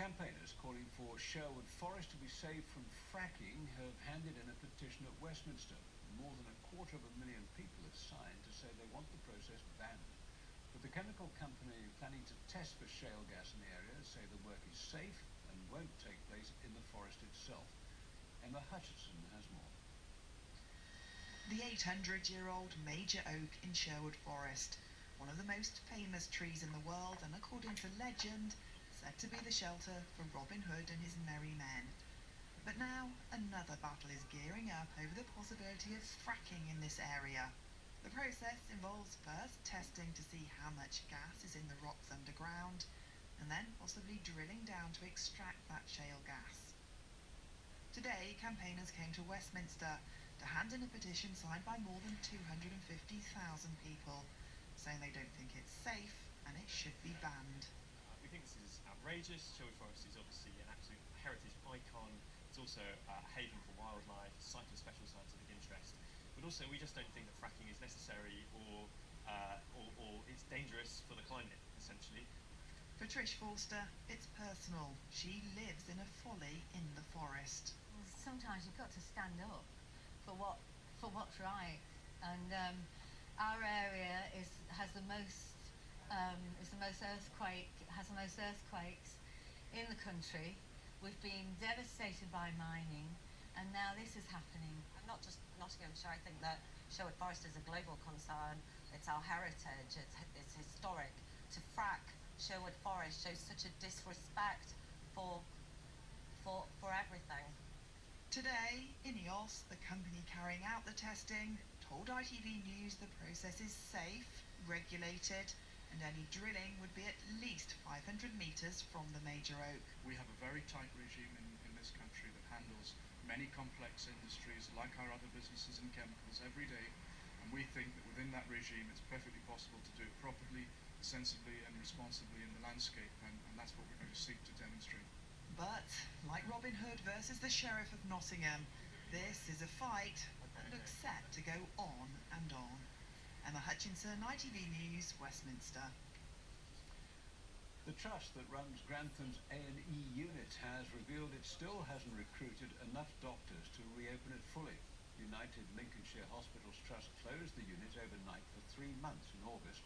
Campaigners calling for Sherwood Forest to be saved from fracking have handed in a petition at Westminster. More than 250,000 people have signed to say they want the process banned. But the chemical company planning to test for shale gas in the area say the work is safe and won't take place in the forest itself. Emma Hutchinson has more. The 800-year-old major oak in Sherwood Forest, one of the most famous trees in the world and, according to legend, said to be the shelter for Robin Hood and his merry men. But now another battle is gearing up over the possibility of fracking in this area. The process involves first testing to see how much gas is in the rocks underground, and then possibly drilling down to extract that shale gas. Today, campaigners came to Westminster to hand in a petition signed by more than 250,000 people, saying they don't think it's safe and it should be banned. We think this is outrageous. Sherwood Forest is obviously an absolute heritage icon. It's also a haven for wildlife, a site of special scientific interest. But also, we just don't think that fracking is necessary or it's dangerous for the climate, essentially. For Trish Forster, it's personal. She lives in a folly in the forest. Sometimes you've got to stand up for what's right, and our area has the most earthquakes in the country. We've been devastated by mining, and now this is happening. And not just Nottinghamshire. I think that Sherwood Forest is a global concern. It's our heritage. It's historic. To frack Sherwood Forest shows such a disrespect for everything. Today, INEOS, the company carrying out the testing, told ITV News the process is safe, regulated, and any drilling would be at least 500 metres from the major oak. We have a very tight regime in this country that handles many complex industries like our other businesses in chemicals every day, and we think that within that regime it's perfectly possible to do it properly, sensibly and responsibly in the landscape, and that's what we're going to seek to demonstrate. But, like Robin Hood versus the Sheriff of Nottingham, this is a fight that looks set to go on and on. Emma Hutchinson, ITV News, Westminster. The trust that runs Grantham's A&E unit has revealed it still hasn't recruited enough doctors to reopen it fully. United Lincolnshire Hospitals Trust closed the unit overnight for 3 months in August